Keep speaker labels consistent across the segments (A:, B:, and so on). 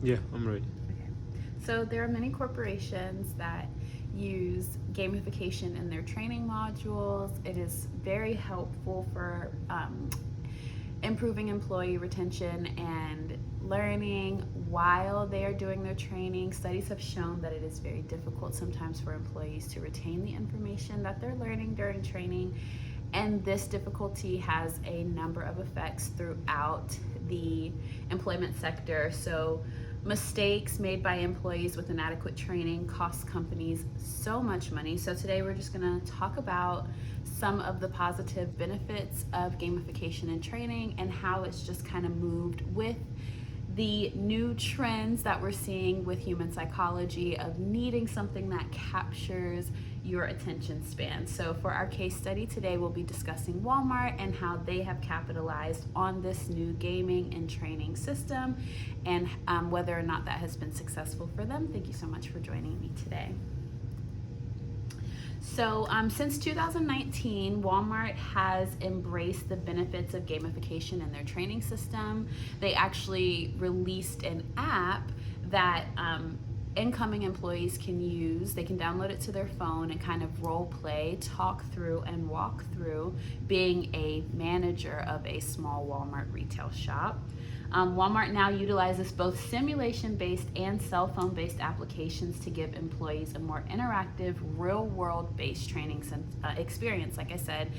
A: Yeah, I'm ready.
B: Okay. So there are many corporations that use gamification in their training modules. It is very helpful for improving employee retention and learning while they are doing their training. Studies have shown that it is very difficult sometimes for employees to retain the information that they're learning during training. And this difficulty has a number of effects throughout the employment sector. So, mistakes made by employees with inadequate training cost companies so much money. So, today we're just going to talk about some of the positive benefits of gamification and training and how it's just kind of moved with the new trends that we're seeing with human psychology of needing something that captures your attention span. So, for our case study today, we'll be discussing Walmart and how they have capitalized on this new gaming and training system and whether or not that has been successful for them. Thank you so much for joining me today. So, since 2019, Walmart has embraced the benefits of gamification in their training system. They actually released an app that incoming employees can use. They can download it to their phone and kind of role play, talk through, and walk through being a manager of a small Walmart retail shop. Walmart now utilizes both simulation based and cell phone based applications to give employees a more interactive, real world based training experience. Like I said,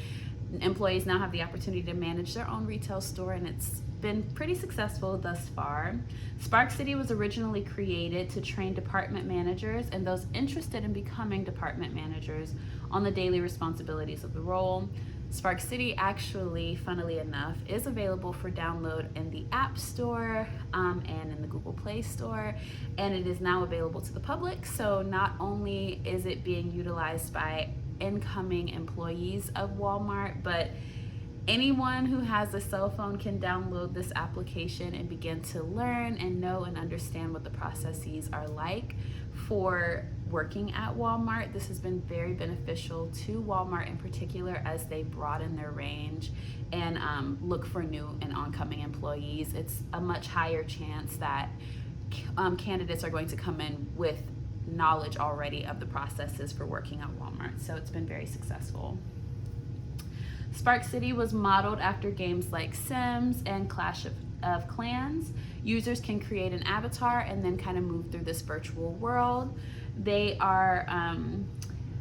B: employees now have the opportunity to manage their own retail store, and it's been pretty successful thus far. Spark City was originally created to train department managers and those interested in becoming department managers on the daily responsibilities of the role. Spark City actually, funnily enough, is available for download in the App Store and in the Google Play Store, and it is now available to the public. So not only is it being utilized by incoming employees of Walmart, but anyone who has a cell phone can download this application and begin to learn and know and understand what the processes are like for working at Walmart. This has been very beneficial to Walmart in particular as they broaden their range and look for new and oncoming employees. It's a much higher chance that candidates are going to come in with knowledge already of the processes for working at Walmart. So it's been very successful. Spark City was modeled after games like Sims and Clash of Clans. Users can create an avatar and then kind of move through this virtual world. They are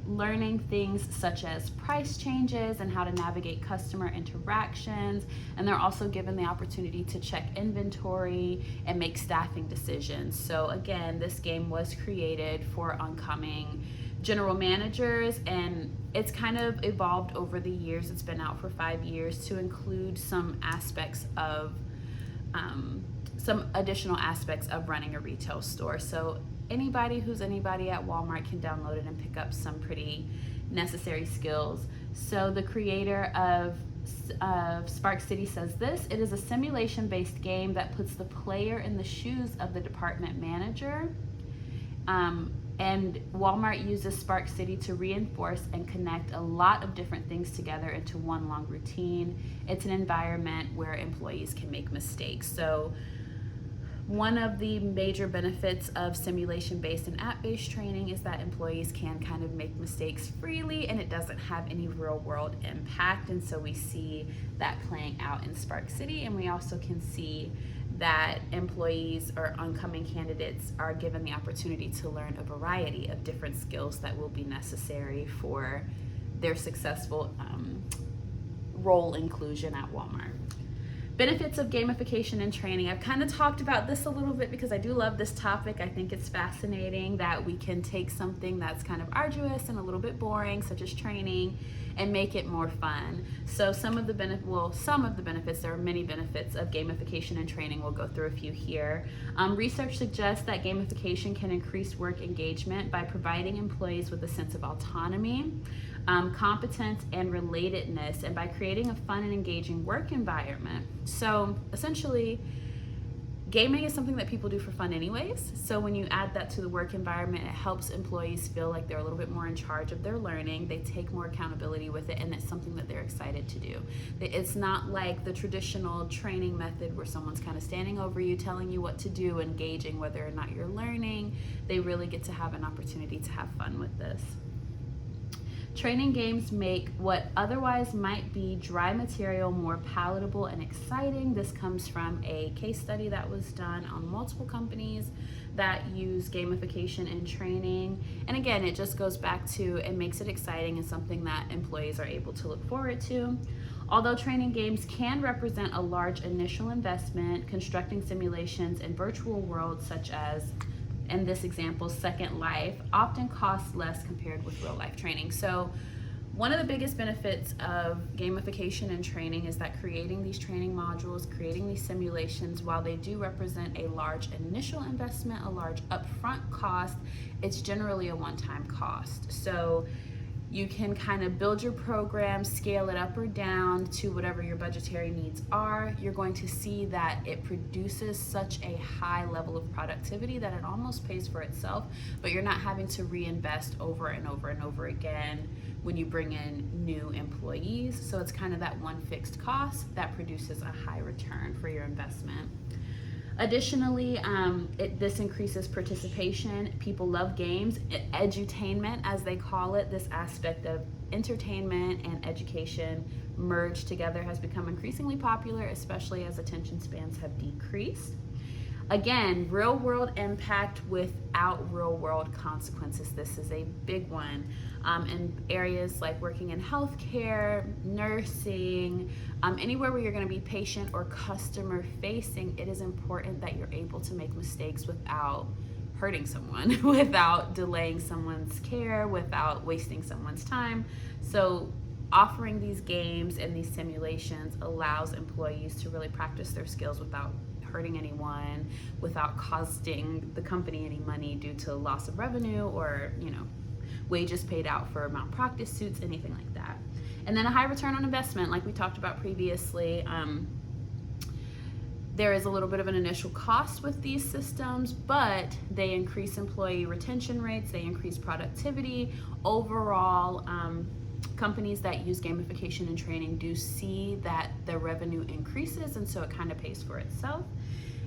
B: learning things such as price changes and how to navigate customer interactions, and they're also given the opportunity to check inventory and make staffing decisions. So again, this game was created for oncoming general managers, and it's kind of evolved over the years. It's been out for 5 years to include some aspects of some additional aspects of running a retail store. So anybody who's anybody at Walmart can download it and pick up some pretty necessary skills. So the creator of Spark City says this: it is a simulation-based game that puts the player in the shoes of the department manager. And Walmart uses Spark City to reinforce and connect a lot of different things together into one long routine. It's an environment where employees can make mistakes. So one of the major benefits of simulation-based and app-based training is that employees can kind of make mistakes freely and it doesn't have any real-world impact. And so we see that playing out in Spark City, and we also can see that employees or oncoming candidates are given the opportunity to learn a variety of different skills that will be necessary for their successful role inclusion at Walmart. Benefits of gamification and training. I've kind of talked about this a little bit because I do love this topic. I think it's fascinating that we can take something that's kind of arduous and a little bit boring, such as training, and make it more fun. So some of the benefits, there are many benefits of gamification and training. We'll go through a few here. Research suggests that gamification can increase work engagement by providing employees with a sense of autonomy, competence, and relatedness, and by creating a fun and engaging work environment. So essentially, Gaming is something that people do for fun anyways, so when you add that to the work environment, it helps employees feel like they're a little bit more in charge of their learning. They take more accountability with it, and it's something that they're excited to do. It's not like the traditional training method where someone's kind of standing over you, telling you what to do, and gauging whether or not you're learning. They really get to have an opportunity to have fun with this. Training games make what otherwise might be dry material more palatable and exciting. This comes from a case study that was done on multiple companies that use gamification in training. And again, it just goes back to, it makes it exciting and something that employees are able to look forward to. Although training games can represent a large initial investment, constructing simulations in virtual worlds such as, in this example, Second Life, often costs less compared with real life training. So one of the biggest benefits of gamification and training is that creating these training modules, creating these simulations, while they do represent a large initial investment, a large upfront cost, it's generally a one-time cost. So you can kind of build your program, scale it up or down to whatever your budgetary needs are. You're going to see that it produces such a high level of productivity that it almost pays for itself, but you're not having to reinvest over and over and over again when you bring in new employees. So it's kind of that one fixed cost that produces a high return for your investment. Additionally, this increases participation. People love games. Edutainment, as they call it, this aspect of entertainment and education merged together, has become increasingly popular, especially as attention spans have decreased. Again, real world impact without real world consequences. This is a big one. In areas like working in healthcare, nursing, anywhere where you're going to be patient or customer facing, it is important that you're able to make mistakes without hurting someone, without delaying someone's care, without wasting someone's time. So offering these games and these simulations allows employees to really practice their skills without hurting anyone, without costing the company any money due to loss of revenue or, wages paid out for malpractice suits, anything like that. And then a high return on investment, like we talked about previously. There is a little bit of an initial cost with these systems, but they increase employee retention rates, they increase productivity. Overall, companies that use gamification and training do see that their revenue increases, and so it kind of pays for itself.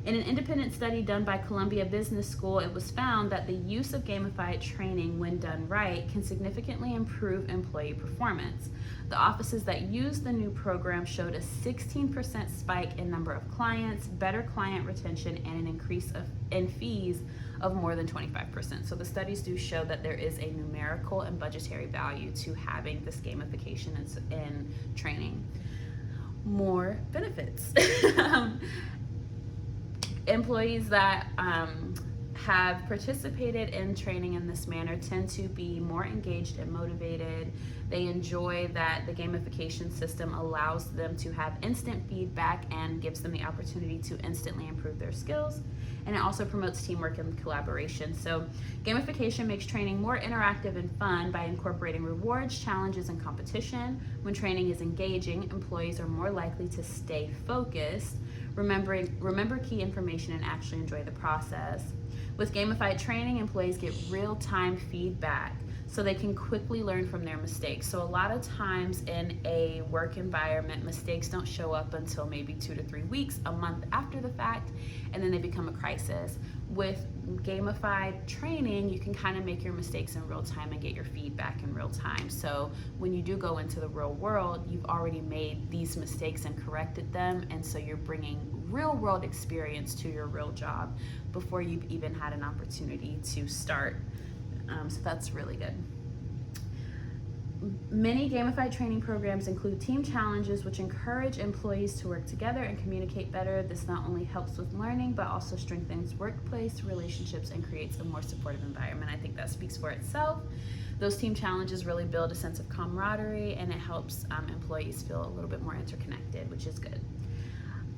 B: In an independent study done by Columbia Business School, it was found that the use of gamified training, when done right, can significantly improve employee performance. The offices that used the new program showed a 16% spike in number of clients, better client retention, and an increase in fees of more than 25%. So the studies do show that there is a numerical and budgetary value to having this gamification in training. More benefits. Employees that have participated in training in this manner tend to be more engaged and motivated. They enjoy that the gamification system allows them to have instant feedback and gives them the opportunity to instantly improve their skills. And it also promotes teamwork and collaboration. So gamification makes training more interactive and fun by incorporating rewards, challenges, and competition. When training is engaging, employees are more likely to stay focused, remember key information, and actually enjoy the process. With gamified training, employees get real-time feedback so they can quickly learn from their mistakes. So a lot of times in a work environment, mistakes don't show up until maybe 2 to 3 weeks, a month after the fact, and then they become a crisis. With gamified training, you can kind of make your mistakes in real time and get your feedback in real time. So when you do go into the real world, you've already made these mistakes and corrected them, and so you're bringing real world experience to your real job before you've even had an opportunity to start. So that's really good. Many gamified training programs include team challenges, which encourage employees to work together and communicate better. This not only helps with learning, but also strengthens workplace relationships and creates a more supportive environment. I think that speaks for itself. Those team challenges really build a sense of camaraderie, and it helps employees feel a little bit more interconnected, which is good.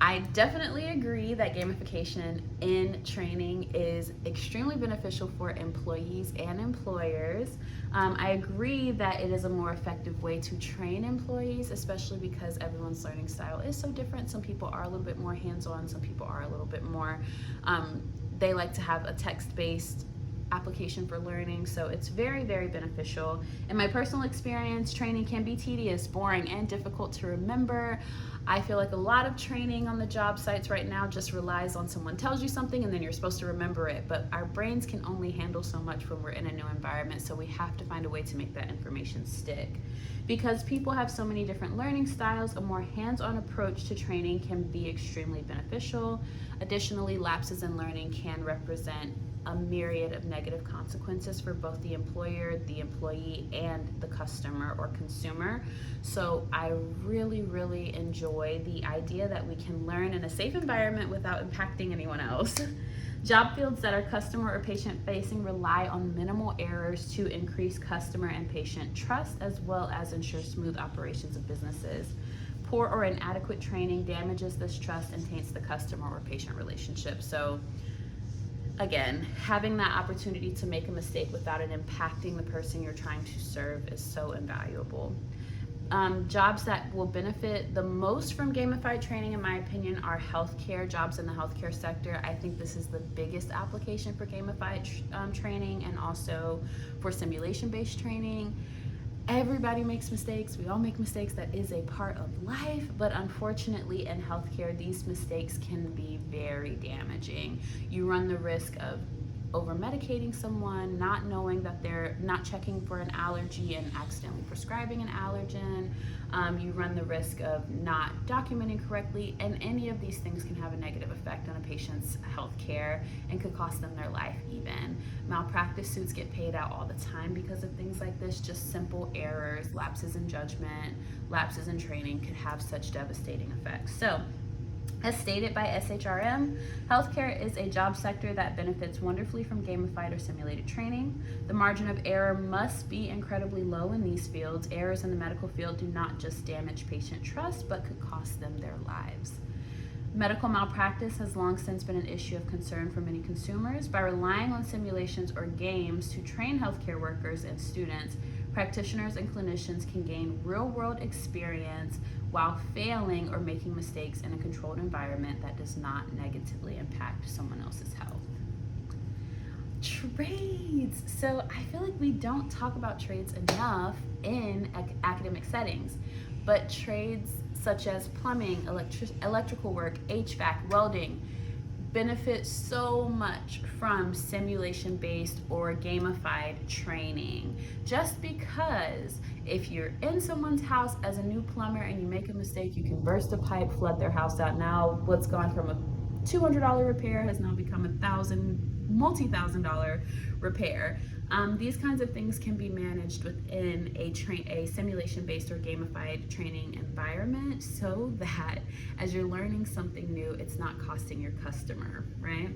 B: I definitely agree that gamification in training is extremely beneficial for employees and employers. I agree that it is a more effective way to train employees, especially because everyone's learning style is so different. Some people are a little bit more hands-on, some people are a little bit more, they like to have a text-based application for learning, so it's very, very beneficial. In my personal experience, training can be tedious, boring, and difficult to remember. I feel like a lot of training on the job sites right now just relies on someone tells you something and then you're supposed to remember it, but our brains can only handle so much when we're in a new environment, so we have to find a way to make that information stick. Because people have so many different learning styles, a more hands-on approach to training can be extremely beneficial. Additionally, lapses in learning can represent a myriad of negative consequences for both the employer, the employee, and the customer or consumer. So I really, really enjoy the idea that we can learn in a safe environment without impacting anyone else. Job fields that are customer or patient facing rely on minimal errors to increase customer and patient trust, as well as ensure smooth operations of businesses. Poor or inadequate training damages this trust and taints the customer or patient relationship. So again, having that opportunity to make a mistake without it impacting the person you're trying to serve is so invaluable. Jobs that will benefit the most from gamified training, in my opinion, are healthcare jobs in the healthcare sector. I think this is the biggest application for gamified training, and also for simulation-based training. Everybody makes mistakes. We all make mistakes. That is a part of life. But unfortunately, in healthcare, these mistakes can be very damaging. You run the risk of over medicating someone, not knowing that they're not checking for an allergy and accidentally prescribing an allergen. You run the risk of not documenting correctly, and any of these things can have a negative effect on a patient's health care and could cost them their life even. Malpractice suits get paid out all the time because of things like this. Just simple errors, lapses in judgment, lapses in training could have such devastating effects. So, as stated by SHRM, healthcare is a job sector that benefits wonderfully from gamified or simulated training. The margin of error must be incredibly low in these fields. Errors in the medical field do not just damage patient trust, but could cost them their lives. Medical malpractice has long since been an issue of concern for many consumers. By relying on simulations or games to train healthcare workers and students, practitioners and clinicians can gain real-world experience while failing or making mistakes in a controlled environment that does not negatively impact someone else's health. Trades. So I feel like we don't talk about trades enough in academic settings, but trades such as plumbing, electrical work, HVAC, welding, benefit so much from simulation-based or gamified training. Just because if you're in someone's house as a new plumber and you make a mistake, you can burst a pipe, flood their house out. Now what's gone from a $200 repair has now become multi-thousand-dollar repair. These kinds of things can be managed within a simulation-based or gamified training environment, so that as you're learning something new, it's not costing your customer, right?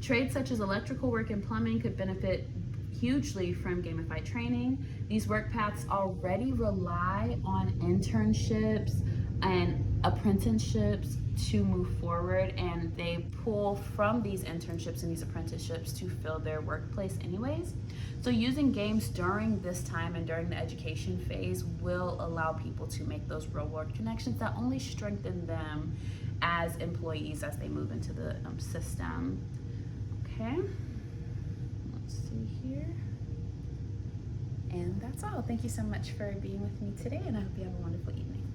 B: Trades such as electrical work and plumbing could benefit hugely from gamified training. These work paths already rely on internships and apprenticeships to move forward, and they pull from these internships and these apprenticeships to fill their workplace anyways. So using games during this time and during the education phase will allow people to make those real world connections that only strengthen them as employees as they move into the system. Okay, let's see here. And that's all. Thank you so much for being with me today, and I hope you have a wonderful evening.